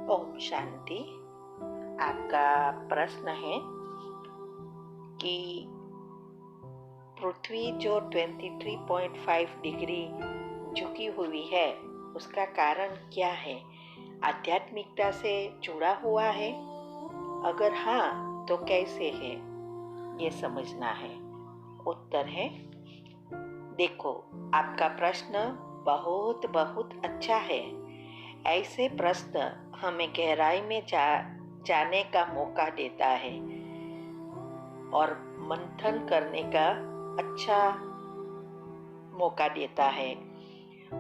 ओम शांति। आपका प्रश्न है कि पृथ्वी जो 23.5 डिग्री झुकी हुई है उसका कारण क्या है? आध्यात्मिकता से जुड़ा हुआ है? अगर हाँ तो कैसे है, ये समझना है। उत्तर है, देखो, आपका प्रश्न बहुत बहुत अच्छा है। ऐसे प्रश्न हमें गहराई में जाने का मौका देता है और मंथन करने का अच्छा मौका देता है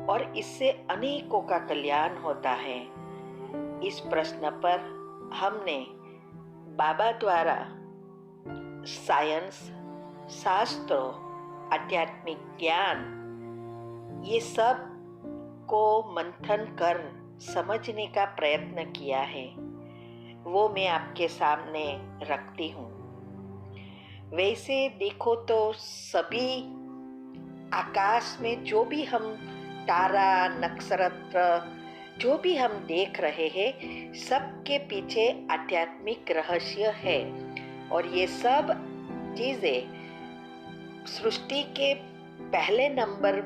और इससे अनेकों का कल्याण होता है। इस प्रश्न पर हमने बाबा द्वारा साइंस, शास्त्रों, आध्यात्मिक ज्ञान, ये सब को मंथन कर समझने का प्रयत्न किया है, वो मैं आपके सामने रखती हूँ। वैसे देखो तो सभी आकाश में जो भी हम तारा, नक्षत्र जो भी हम देख रहे हैं, सबके पीछे आध्यात्मिक रहस्य है और ये सब चीजें सृष्टि के पहले नंबर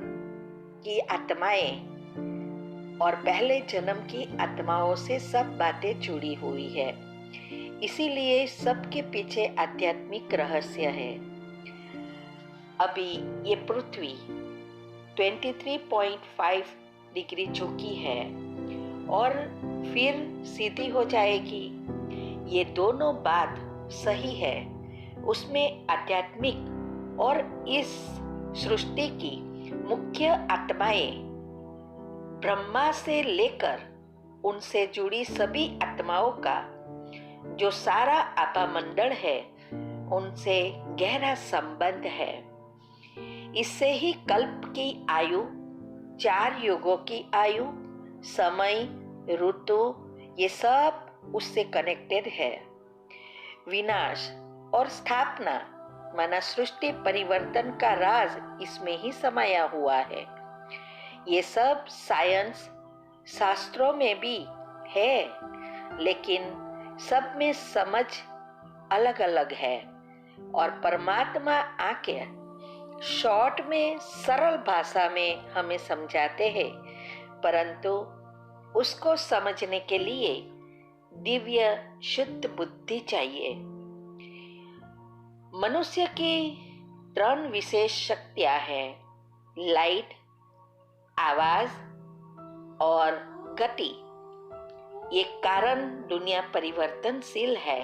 की आत्माएं और पहले जन्म की आत्माओं से सब बातें जुड़ी हुई है। इसीलिए सबके पीछे आध्यात्मिक रहस्य है। अभी ये पृथ्वी 23.5 डिग्री झुकी है और फिर सीधी हो जाएगी। ये दोनों बात सही है। उसमें आध्यात्मिक और इस सृष्टि की मुख्य आत्माएं, ब्रह्मा से लेकर उनसे जुड़ी सभी आत्माओं का जो सारा आपामंडल है, उनसे गहरा संबंध है। इससे ही कल्प की आयु, 4 युगों की आयु, समय, ऋतु, ये सब उससे कनेक्टेड है। विनाश और स्थापना माना सृष्टि परिवर्तन का राज इसमें ही समाया हुआ है। ये सब साइंस, शास्त्रों में भी है, लेकिन सब में समझ अलग अलग है और परमात्मा आके शॉर्ट में सरल भाषा में हमें समझाते हैं, परंतु उसको समझने के लिए दिव्य शुद्ध बुद्धि चाहिए। मनुष्य की 3 विशेष शक्तियां हैं, लाइट, आवाज और गति। ये कारण दुनिया परिवर्तनशील है।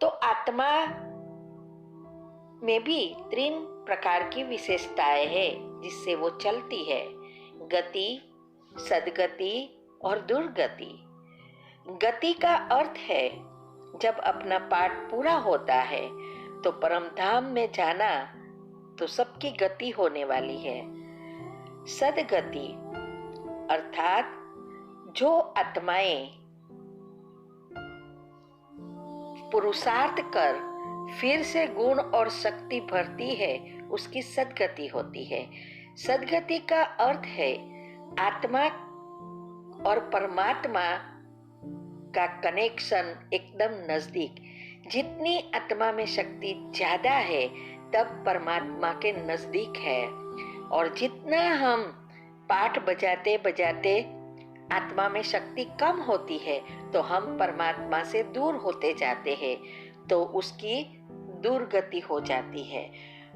तो आत्मा में भी 3 प्रकार की विशेषताएं हैं जिससे वो चलती है, गति, सद्गति और दुर्गति। गति का अर्थ है जब अपना पाठ पूरा होता है तो परम धाम में जाना, तो सबकी गति होने वाली है। सद्गति अर्थात जो आत्माएं पुरुषार्थ कर फिर से गुण और शक्ति भरती है, उसकी सद्गति होती है। सद्गति का अर्थ है आत्मा और परमात्मा का कनेक्शन एकदम नजदीक। जितनी आत्मा में शक्ति ज्यादा है तब परमात्मा के नजदीक है, और जितना हम पाठ बजाते बजाते आत्मा में शक्ति कम होती है तो हम परमात्मा से दूर होते जाते हैं, तो उसकी दुर्गति हो जाती है।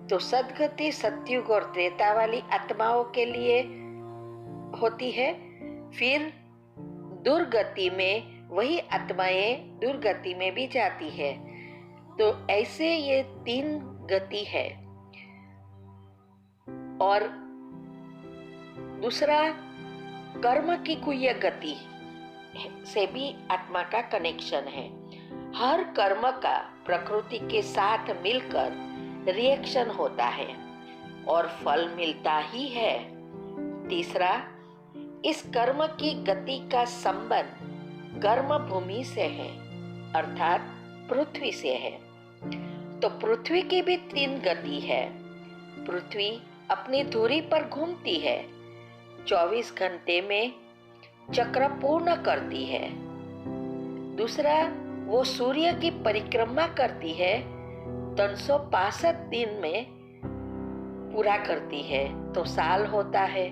तो सद्गति सतयुग और त्रेता वाली आत्माओं के लिए होती है। फिर दुर्गति में वही आत्माएं दुर्गति में भी जाती है। तो ऐसे ये 3 गति है। और दूसरा, कर्म की कुय गति से भी आत्मा का कनेक्शन है। हर कर्म का प्रकृति के साथ मिलकर रिएक्शन होता है और फल मिलता ही है। तीसरा, इस कर्म की गति का संबंध कर्म भूमि से है, अर्थात पृथ्वी से है। तो पृथ्वी की भी 3 गति है। पृथ्वी अपनी धुरी पर घूमती है। 24 घंटे में चक्र पूर्ण करती है। दूसरा, वो सूर्य की परिक्रमा करती है 365 दिन में पूरा करती है तो साल होता है।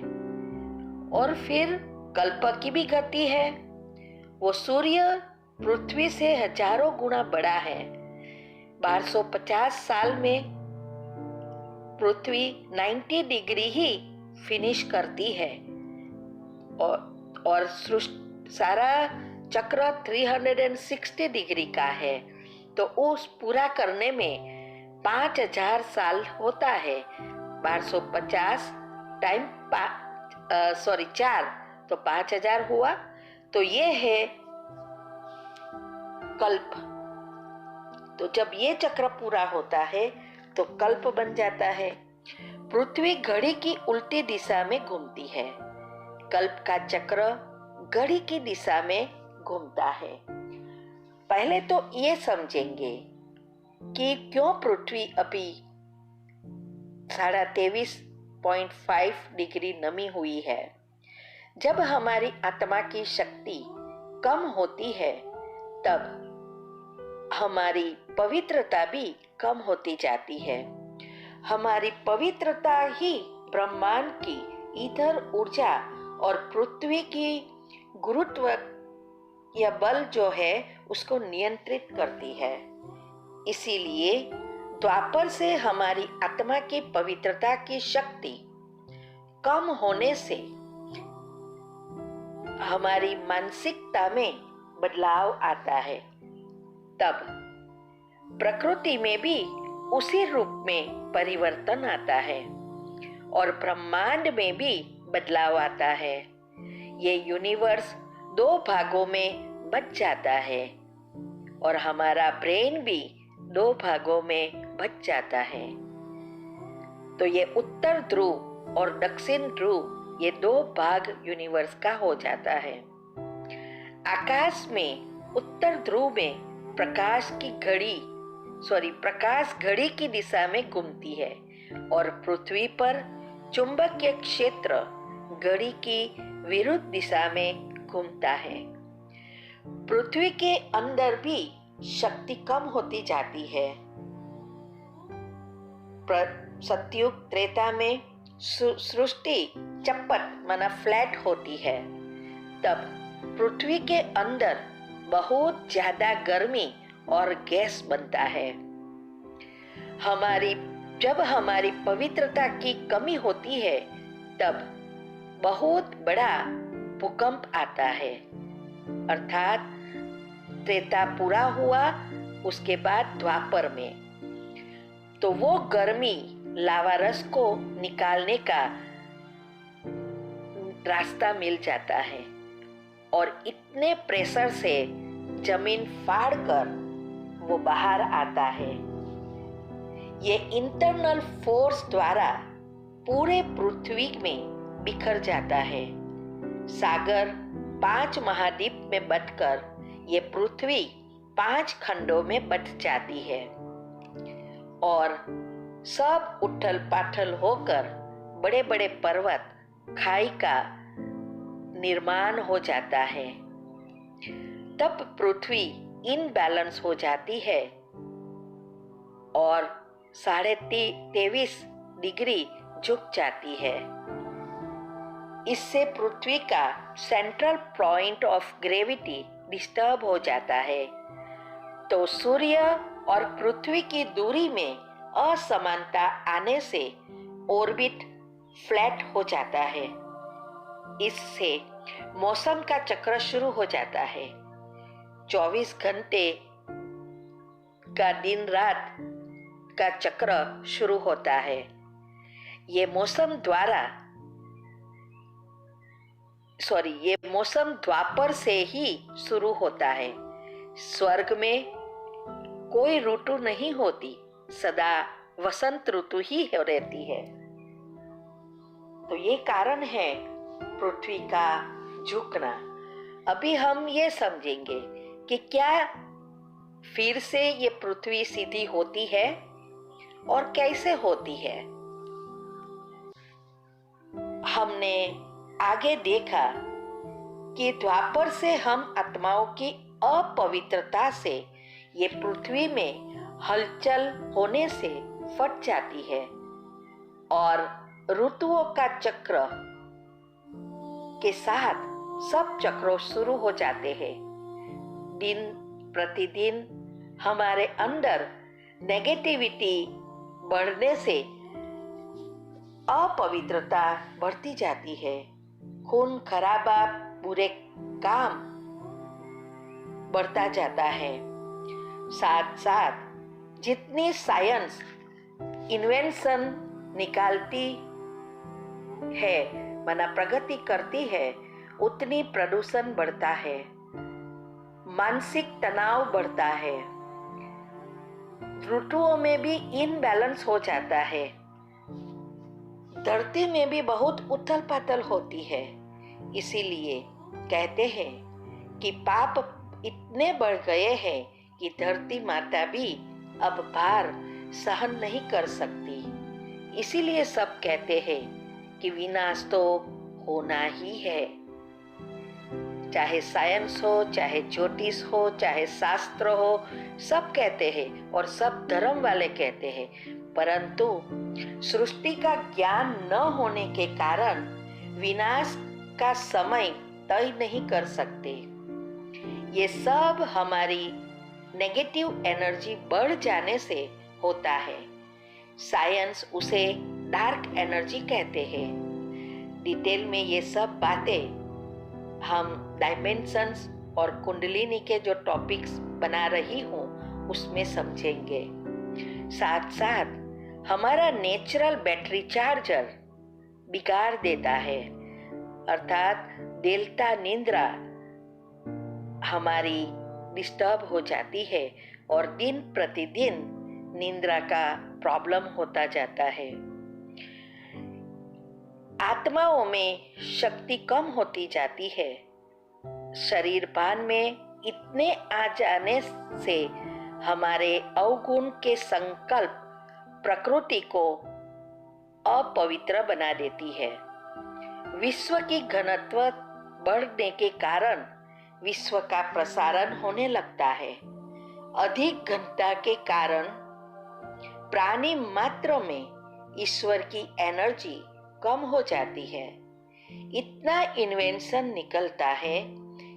और फिर कल्प की भी गति है। वो सूर्य पृथ्वी से हजारों गुना बड़ा है। 1250 साल में पृथ्वी 90 डिग्री ही फिनिश करती है और सारा चक्र 360 डिग्री का है। तो उस पूरा करने में 5000 साल होता है। 1250 टाइम 4 तो 5000 हुआ। तो ये है कल्प। तो जब ये चक्र पूरा होता है तो कल्प बन जाता है। पृथ्वी घड़ी की उल्टी दिशा में घूमती है। कल्प का चक्र घड़ी की दिशा में घूमता है। पहले तो ये समझेंगे कि क्यों पृथ्वी अभी 23.5 डिग्री नमी हुई है। जब हमारी आत्मा की शक्ति कम होती है तब हमारी पवित्रता भी कम होती जाती है। हमारी पवित्रता ही ब्रह्मांड की ईथर ऊर्जा और पृथ्वी की गुरुत्व या बल जो है उसको नियंत्रित करती है। इसीलिए द्वापर से हमारी आत्मा की पवित्रता की शक्ति कम होने से हमारी मानसिकता में बदलाव आता है। तब प्रकृति में भी उसी रूप में परिवर्तन आता है और ब्रह्मांड में भी बदलाव आता है। ये यूनिवर्स 2 भागों में बंट जाता है और हमारा ब्रेन भी 2 भागों में बंट जाता है। तो ये उत्तर ध्रुव और दक्षिण ध्रुव, ये 2 भाग यूनिवर्स का हो जाता है। आकाश में उत्तर ध्रुव में प्रकाश घड़ी की दिशा में घूमती है और पृथ्वी पर चुंबकीय क्षेत्र घड़ी की विरुद्ध दिशा में घूमता है। पृथ्वी के अंदर भी शक्ति कम होती जाती है। सतयुग त्रेता में सृष्टि चपट माना फ्लैट होती है। तब पृथ्वी के अंदर बहुत ज्यादा गर्मी और गैस बनता है। जब हमारी पवित्रता की कमी होती है तब बहुत बड़ा भूकंप आता है। अर्थात त्रेता पूरा हुआ उसके बाद द्वापर में तो वो गर्मी लावा रस को निकालने का रास्ता मिल जाता है और इतने प्रेशर से जमीन फाड़कर वो बाहर आता है। ये इंटरनल फोर्स द्वारा पूरे पृथ्वी में बिखर जाता है। सागर 5 महाद्वीप में बंटकर ये पृथ्वी 5 खंडों में बंट जाती है और सब उथल पाथल होकर बड़े बड़े पर्वत खाई का निर्माण हो जाता है। तब पृथ्वी इनबैलेंस हो जाती है और 23.5 डिग्री झुक जाती है। इससे पृथ्वी का central point of gravity disturb हो जाता है तो सूर्य और पृथ्वी की दूरी में असमानता आने से ऑर्बिट फ्लैट हो जाता है। इससे मौसम का चक्र शुरू हो जाता है। 24 घंटे का दिन रात का चक्र शुरू होता है। ये मौसम द्वापर से ही शुरू होता है। स्वर्ग में कोई ऋतु नहीं होती, सदा वसंत ऋतु ही रहती है। तो ये कारण है पृथ्वी का झुकना। अभी हम ये समझेंगे कि क्या फिर से ये पृथ्वी सीधी होती है और कैसे होती है। हमने आगे देखा कि द्वापर से हम आत्माओं की अपवित्रता से ये पृथ्वी में हलचल होने से फट जाती है और ऋतुओं का चक्र के साथ सब चक्रों शुरू हो जाते हैं। दिन प्रतिदिन हमारे अंदर नेगेटिविटी बढ़ने से अपवित्रता बढ़ती जाती है। खून खराबा, बुरे काम बढ़ता जाता है। साथ साथ जितनी साइंस इन्वेंशन निकालती है, माना प्रगति करती है, उतनी प्रदूषण बढ़ता है, मानसिक तनाव बढ़ता है, ऋतुओं में भी इनबैलेंस हो जाता है, धरती में भी बहुत उथल पाथल होती है। इसीलिए कहते हैं कि पाप इतने बढ़ गए हैं कि धरती माता भी अब भार सहन नहीं कर सकती। इसीलिए सब कहते हैं कि विनाश तो होना ही है। चाहे साइंस हो, चाहे ज्योतिष हो, चाहे शास्त्र हो, सब कहते हैं और सब धर्म वाले कहते हैं, परंतु सृष्टि का ज्ञान न होने के कारण विनाश का समय तय नहीं कर सकते। ये सब हमारी नेगेटिव एनर्जी बढ़ जाने से होता है। साइंस उसे डार्क एनर्जी कहते हैं। डिटेल में ये सब बातें हम डायमेंशंस और कुंडलिनी के जो टॉपिक्स बना रही हूँ उसमें समझेंगे। साथ साथ हमारा नेचुरल बैटरी चार्जर बिगाड़ देता है, अर्थात देलता निंद्रा हमारी डिस्टर्ब हो जाती है और दिन प्रतिदिन निंद्रा का प्रॉब्लम होता जाता है। आत्माओं में शक्ति कम होती जाती है। शरीर भान में इतने आ जाने से हमारे अवगुण के संकल्प प्रकृति को अपवित्र बना देती है। विश्व की घनत्व बढ़ने के कारण विश्व का प्रसारण होने लगता है। अधिक घनता के कारण प्राणी मात्र में ईश्वर की एनर्जी कम हो जाती है। इतना इन्वेंशन निकलता है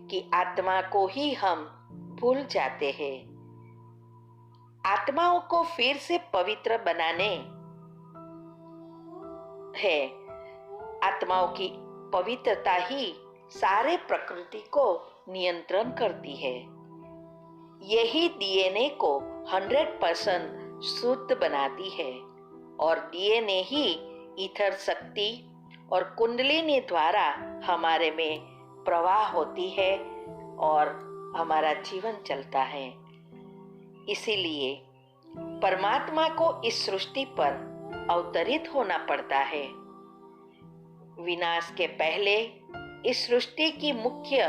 कि आत्मा को ही हम भूल जाते हैं। आत्माओं को फिर से पवित्र बनाने है। आत्माओं की पवित्रता ही सारे प्रकृति को नियंत्रण करती है। यही डीएनए को 100% शुद्ध बनाती है और डीएनए ही ईथर शक्ति और कुंडलिनी द्वारा हमारे में प्रवाह होती है और हमारा जीवन चलता है। इसीलिए परमात्मा को इस सृष्टि पर अवतरित होना पड़ता है। विनाश के पहले इस सृष्टि की मुख्य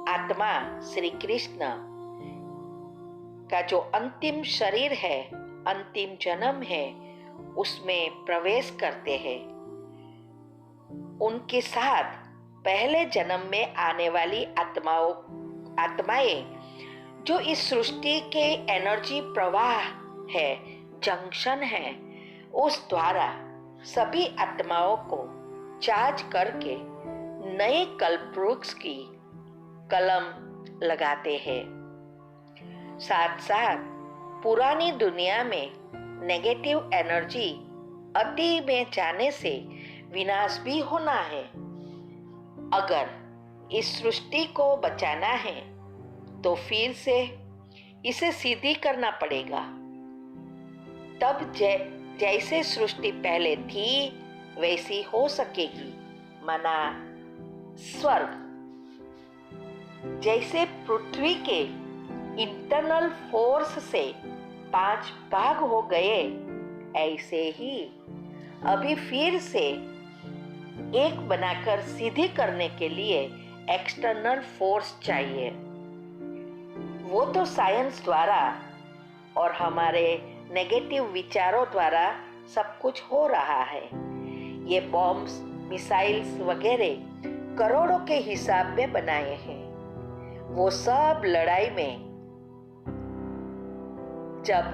आत्मा श्री कृष्ण का जो अंतिम शरीर है, अंतिम जन्म है, उसमें प्रवेश करते हैं। उनके साथ पहले जन्म में आने वाली आत्माएं जो इस सृष्टि के एनर्जी प्रवाह है, जंक्शन है, उस द्वारा सभी आत्माओं को चार्ज करके नए कल्पवृक्ष की कलम लगाते हैं। साथ साथ पुरानी दुनिया में नेगेटिव एनर्जी अति में जाने से विनाश भी होना है। अगर इस सृष्टि को बचाना है तो फिर से इसे सीधी करना पड़ेगा। तब जैसे सृष्टि पहले थी वैसी हो सकेगी। माना स्वर्ग जैसे पृथ्वी के इंटरनल फोर्स से 5 भाग हो गए, ऐसे ही अभी फिर से एक बनाकर सीधी करने के लिए एक्सटर्नल फोर्स चाहिए। वो तो साइंस द्वारा और हमारे नेगेटिव विचारों द्वारा सब कुछ हो रहा है। ये बॉम्ब्स, मिसाइल्स वगैरह करोड़ों के हिसाब में बनाए हैं। वो सब लड़ाई में जब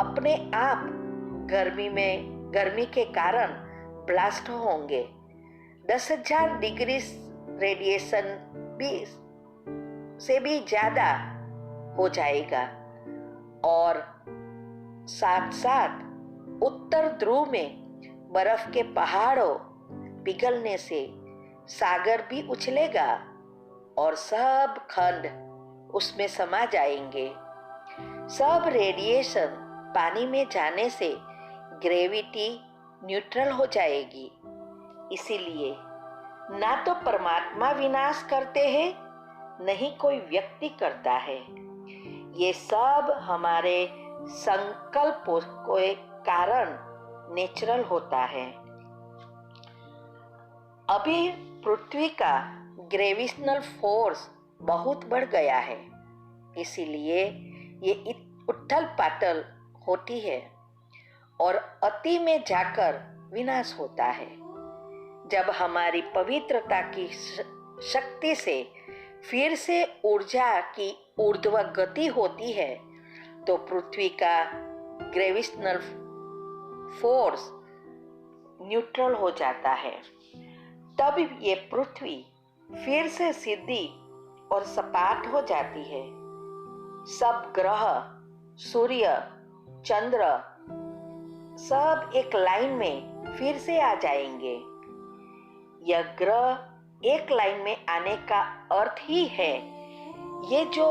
अपने आप गर्मी के कारण ब्लास्ट होंगे, 10,000 डिग्री रेडिएशन से भी ज्यादा हो जाएगा और साथ साथ उत्तर ध्रुव में बर्फ के पहाड़ों पिघलने से सागर भी उछलेगा और सब खंड उसमें समा जाएंगे। सब रेडिएशन पानी में जाने से ग्रेविटी न्यूट्रल हो जाएगी। इसीलिए ना तो परमात्मा विनाश करते हैं, नहीं कोई व्यक्ति करता है। ये सब हमारे संकल्पों के कारण नेचुरल होता है। अभी पृथ्वी का ग्रेविटेशनल फोर्स बहुत बढ़ गया है, इसीलिए ये उथल पाथल होती है और अति में जाकर विनाश होता है। जब हमारी पवित्रता की शक्ति से फिर से ऊर्जा की ऊर्ध्व गति होती है तो पृथ्वी का ग्रेविटेशनल फोर्स न्यूट्रल हो जाता है। तब ये पृथ्वी फिर से सीधी और सपाट हो जाती है। सब ग्रह, सूर्य, चंद्र सब एक लाइन में फिर से आ जाएंगे। यह ग्रह एक लाइन में आने का अर्थ ही है ये जो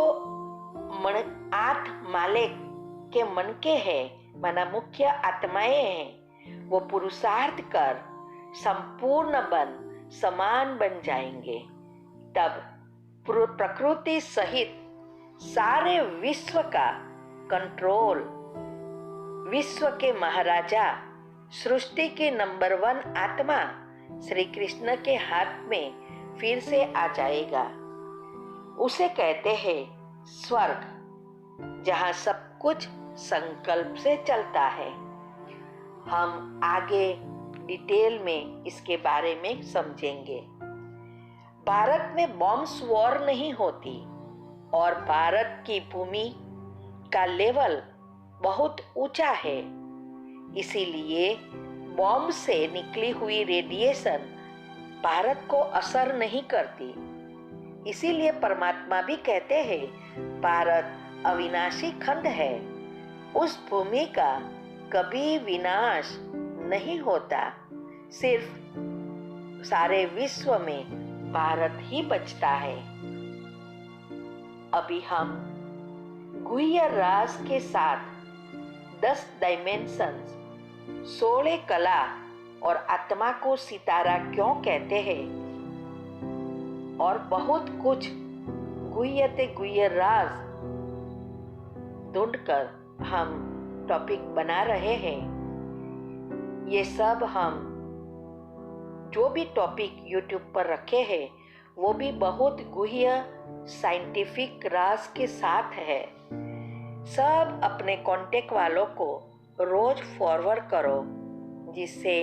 8 माले के मन के हैं, माना मुख्य आत्माएं हैं, वो पुरुषार्थ कर संपूर्ण बन समान बन जाएंगे। तब प्रकृति सहित सारे विश्व का कंट्रोल, विश्व के महाराजा, सृष्टि के नंबर 1 आत्मा श्री कृष्ण के हाथ में फिर से आ जाएगा। उसे कहते हैं स्वर्ग, जहां सब कुछ संकल्प से चलता है। हम आगे डिटेल में इसके बारे में समझेंगे। भारत में बॉम्ब्स वॉर नहीं होती और भारत की भूमि का लेवल बहुत ऊंचा है, इसीलिए बॉम्ब से निकली हुई रेडिएशन भारत को असर नहीं करती। इसीलिए परमात्मा भी कहते हैं भारत अविनाशी खंड है, उस भूमि का कभी विनाश नहीं होता, सिर्फ सारे विश्व में भारत ही बचता है। अभी हम गुह्य राज के साथ 10 डायमेंशंस, 16 कला और आत्मा को सितारा क्यों कहते हैं और बहुत कुछ गुह्य राज ढूंढकर हम टॉपिक बना रहे हैं। ये सब हम जो भी टॉपिक यूट्यूब पर रखे हैं वो भी बहुत गुह्य साइंटिफिक राज के साथ है। सब अपने कांटेक्ट वालों को रोज फॉरवर्ड करो, जिससे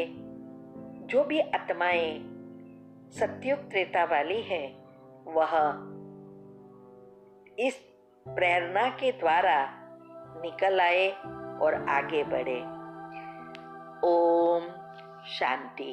जो भी आत्माएं सत्युग त्रेता वाली है वह इस प्रेरणा के द्वारा निकल आए और आगे बढ़े। ओम शांति।